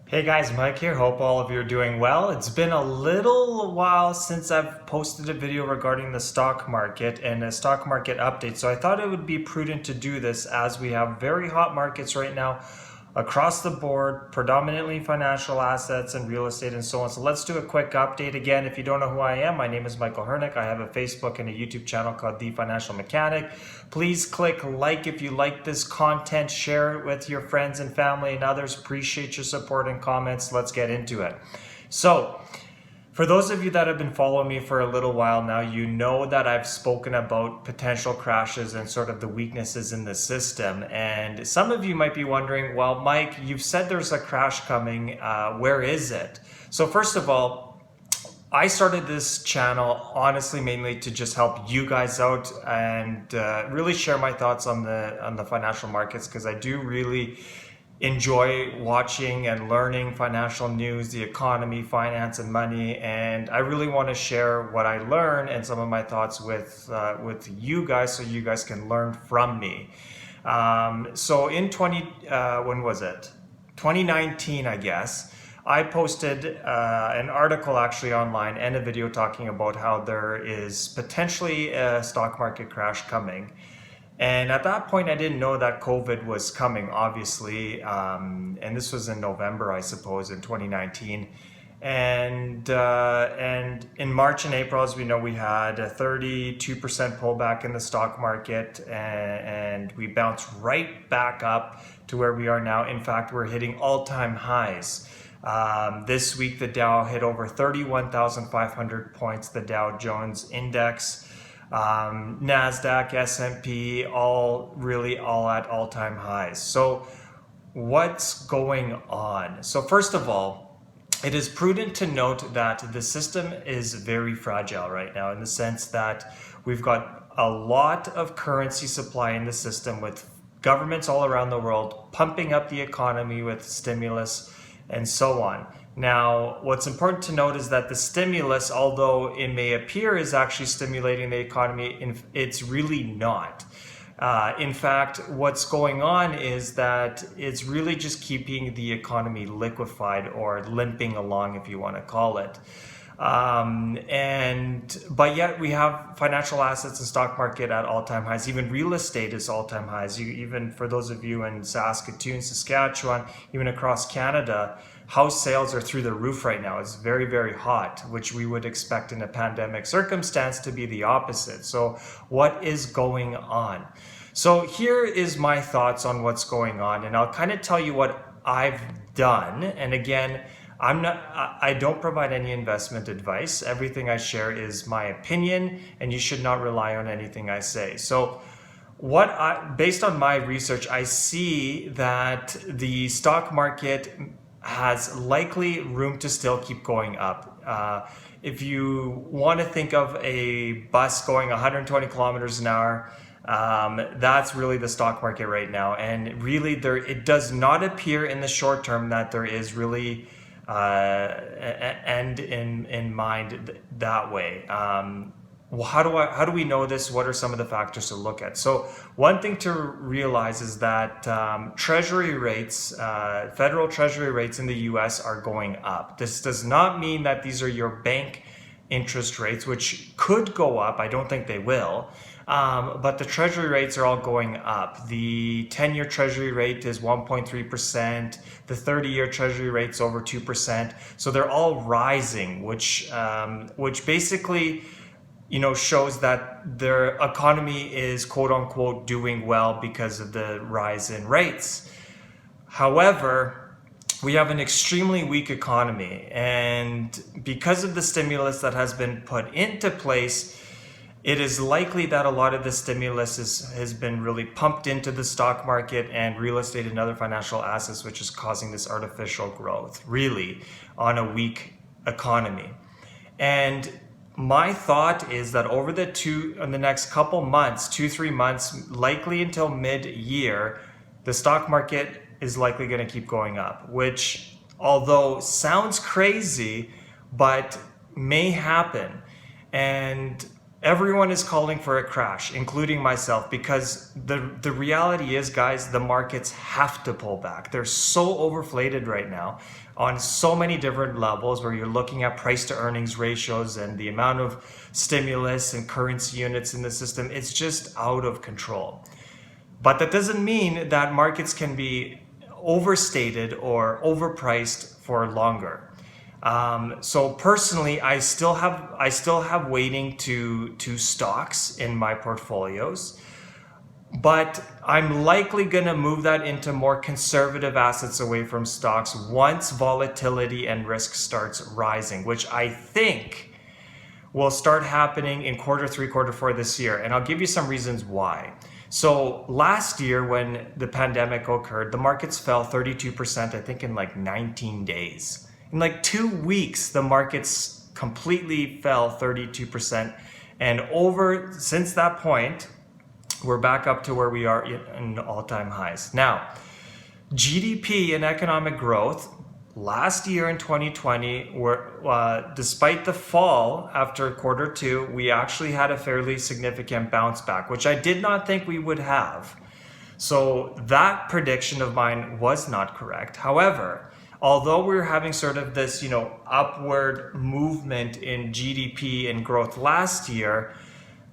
Hey guys, Mike here. Hope all of you are doing well. It's been a little while since I've posted a video regarding the stock market and a stock market update. So I thought it would be prudent to do this as we have very hot markets right now across the board, predominantly financial assets and real estate and so on. So let's do a quick update. Again, if you don't know who I am, my name is Michael Hernick. I have a Facebook and a YouTube channel called The Financial Mechanic. Please click like if you like this content, share it with your friends and family and others. Appreciate your support and comments. Let's get into it. So, for those of you that have been following me for a little while now, you know that I've spoken about potential crashes and sort of the weaknesses in the system. And some of you might be wondering, well, Mike, you've said there's a crash coming. Where is it? So first of all, I started this channel honestly mainly to just help you guys out and really share my thoughts on the financial markets, because I do really enjoy watching and learning financial news, the economy, finance, and money, and I really want to share what I learn and some of my thoughts with you guys, so you guys can learn from me. So in when was it? 2019, I guess. I posted an article actually online and a video talking about how there is potentially a stock market crash coming. And at that point, I didn't know that COVID was coming, obviously. And this was in November, I suppose, in 2019. And in March and April, as we know, we had a 32% pullback in the stock market, and we bounced right back up to where we are now. In fact, we're hitting all-time highs. This week, the Dow hit over 31,500 points, the Dow Jones Index. NASDAQ, S&P, all at all-time highs. So what's going on? So first of all, it is prudent to note that the system is very fragile right now, in the sense that we've got a lot of currency supply in the system, with governments all around the world pumping up the economy with stimulus and so on. Now, what's important to note is that the stimulus, although it may appear is actually stimulating the economy, it's really not. In fact, what's going on is that it's really just keeping the economy liquefied, or limping along, if you want to call it. But yet we have financial assets and stock market at all-time highs. Even real estate is all-time highs. Even for those of you in Saskatoon, Saskatchewan, even across Canada, house sales are through the roof right now. It's very, very hot, which we would expect in a pandemic circumstance to be the opposite. So what is going on? So here is my thoughts on what's going on, and I'll kind of tell you what I've done. And again, I don't provide any investment advice. Everything I share is my opinion, and you should not rely on anything I say. So based on my research, I see that the stock market has likely room to still keep going up. If you want to think of a bus going 120 kilometers an hour, that's really the stock market right now. And really, it does not appear in the short term that there is really end in mind that way. How do we know this? What are some of the factors to look at? So one thing to realize is that treasury rates, federal treasury rates in the US are going up. This does not mean that these are your bank interest rates, which could go up. I don't think they will. But the treasury rates are all going up. The 10-year treasury rate is 1.3%. The 30-year treasury rate's over 2%. So they're all rising, which basically, shows that their economy is quote unquote doing well because of the rise in rates. However, we have an extremely weak economy, and because of the stimulus that has been put into place, it is likely that a lot of the stimulus has been really pumped into the stock market and real estate and other financial assets, which is causing this artificial growth, really, on a weak economy. And my thought is that in the next couple months, 2-3 months, likely until mid-year, the stock market is likely going to keep going up, which, although sounds crazy, but may happen. And Everyone is calling for a crash, including myself, because the reality is, guys, the markets have to pull back. They're so overflated right now on so many different levels, where you're looking at price to earnings ratios and the amount of stimulus and currency units in the system. It's just out of control. But that doesn't mean that markets can be overstated or overpriced for longer. So personally, I still have weighting to stocks in my portfolios, but I'm likely going to move that into more conservative assets away from stocks once volatility and risk starts rising, which I think will start happening in Q3, Q4 this year. And I'll give you some reasons why. So last year, when the pandemic occurred, the markets fell 32%, I think, in like 19 days. In like 2 weeks, the markets completely fell 32%. And since that point, we're back up to where we are in all-time highs. Now, GDP and economic growth last year in 2020, despite the fall after Q2, we actually had a fairly significant bounce back, which I did not think we would have. So that prediction of mine was not correct. However, although we're having sort of this, upward movement in GDP and growth last year,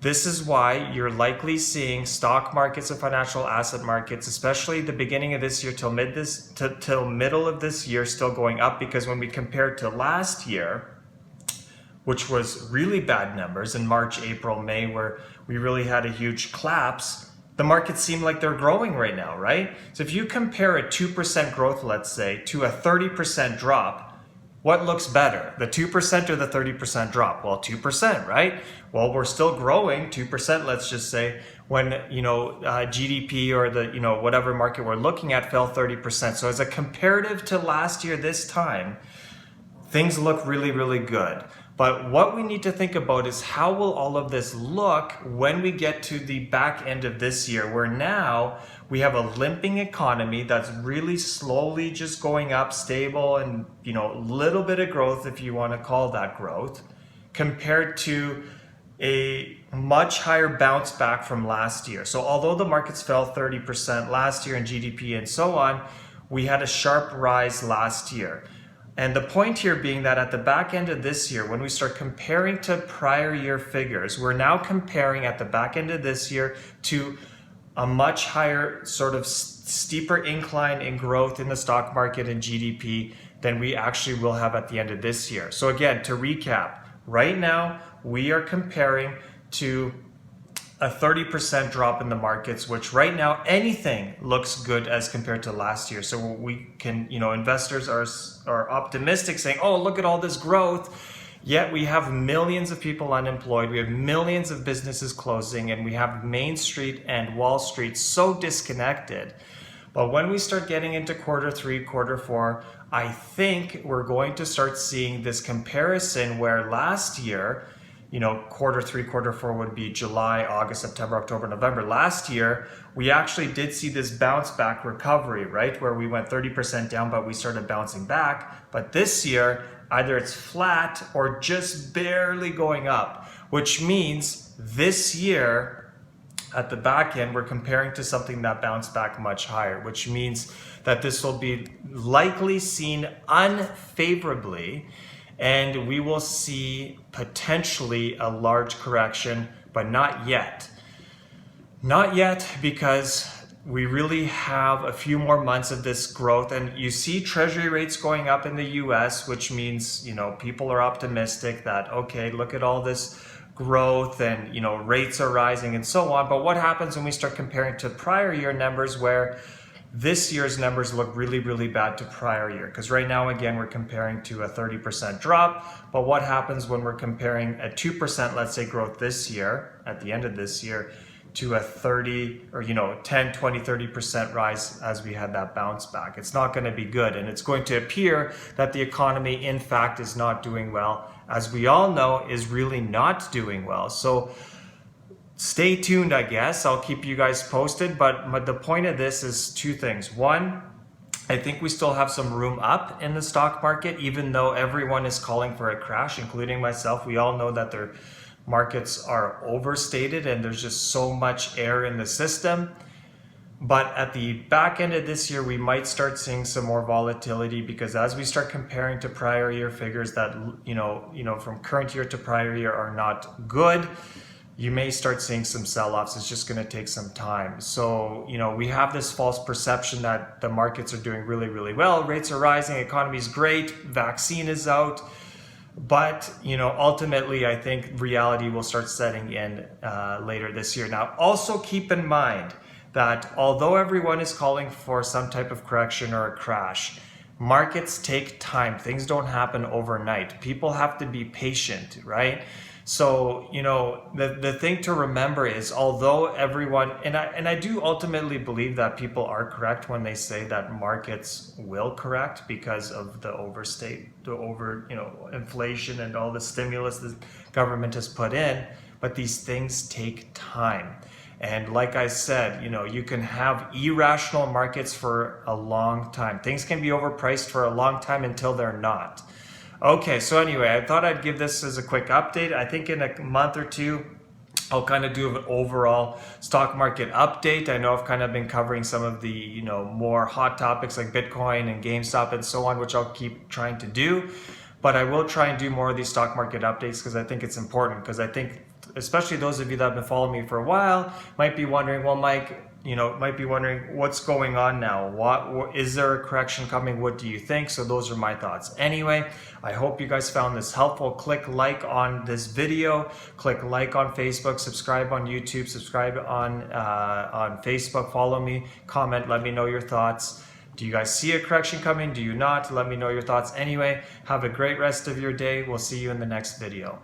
this is why you're likely seeing stock markets and financial asset markets, especially the beginning of this year till middle of this year, still going up. Because when we compare to last year, which was really bad numbers in March, April, May, where we really had a huge collapse, the markets seem like they're growing right now, right? So if you compare a 2% growth, let's say, to a 30% drop, what looks better, the 2% or the 30% drop? Well, 2%, right? Well, we're still growing 2%, let's just say, when GDP or the whatever market we're looking at fell 30%. So as a comparative to last year this time, things look really, really good. But what we need to think about is, how will all of this look when we get to the back end of this year, where now we have a limping economy that's really slowly just going up, stable, and little bit of growth, if you want to call that growth, compared to a much higher bounce back from last year. So although the markets fell 30% last year in GDP and so on, we had a sharp rise last year. And the point here being that at the back end of this year, when we start comparing to prior year figures, we're now comparing at the back end of this year to a much higher, sort of steeper incline in growth in the stock market and GDP than we actually will have at the end of this year. So again, to recap, right now we are comparing to a 30% drop in the markets, which right now anything looks good as compared to last year. So we can, investors are optimistic, saying, oh, look at all this growth. Yet we have millions of people unemployed. We have millions of businesses closing, and we have Main Street and Wall Street so disconnected. But when we start getting into Q3, Q4, I think we're going to start seeing this comparison where last year, Q3, Q4 would be July, August, September, October, November. Last year, we actually did see this bounce back recovery, right? Where we went 30% down, but we started bouncing back. But this year, either it's flat or just barely going up, which means this year at the back end, we're comparing to something that bounced back much higher, which means that this will be likely seen unfavorably. And we will see potentially a large correction, but not yet. Not yet, because we really have a few more months of this growth. And you see treasury rates going up in the US, which means, people are optimistic that, okay, look at all this growth and, rates are rising and so on. But what happens when we start comparing to prior year numbers, where this year's numbers look really, really bad to prior year? Because right now, again, we're comparing to a 30% drop. But what happens when we're comparing a 2%, let's say, growth this year, at the end of this year, to a 30 or 10, 20, 30% rise as we had that bounce back? It's not going to be good. And it's going to appear that the economy, in fact, is not doing well, as we all know, is really not doing well. So stay tuned, I guess. I'll keep you guys posted. But the point of this is two things. One, I think we still have some room up in the stock market, even though everyone is calling for a crash, including myself. We all know that markets are overstated and there's just so much air in the system. But at the back end of this year, we might start seeing some more volatility, because as we start comparing to prior year figures that, from current year to prior year are not good, you may start seeing some sell-offs. It's just going to take some time. So, we have this false perception that the markets are doing really, really well. Rates are rising, economy is great, vaccine is out. But, ultimately, I think reality will start setting in later this year. Now, also keep in mind that although everyone is calling for some type of correction or a crash, markets take time. Things don't happen overnight. People have to be patient, right? So, the thing to remember is, although everyone, and I do ultimately believe that people are correct when they say that markets will correct because of the inflation and all the stimulus the government has put in, but these things take time. And like I said, you can have irrational markets for a long time. Things can be overpriced for a long time until they're not. Okay, so anyway, I thought I'd give this as a quick update. I think in a month or two, I'll kind of do an overall stock market update. I know I've kind of been covering some of the, more hot topics like Bitcoin and GameStop and so on, which I'll keep trying to do. But I will try and do more of these stock market updates because I think it's important. Because I think, especially those of you that have been following me for a while, might be wondering, well, Mike, might be wondering what's going on now. What is there a correction coming? What do you think? So those are my thoughts. Anyway, I hope you guys found this helpful. Click like on this video. Click like on Facebook. Subscribe on YouTube. Subscribe on Facebook. Follow me. Comment. Let me know your thoughts. Do you guys see a correction coming? Do you not? Let me know your thoughts. Anyway, have a great rest of your day. We'll see you in the next video.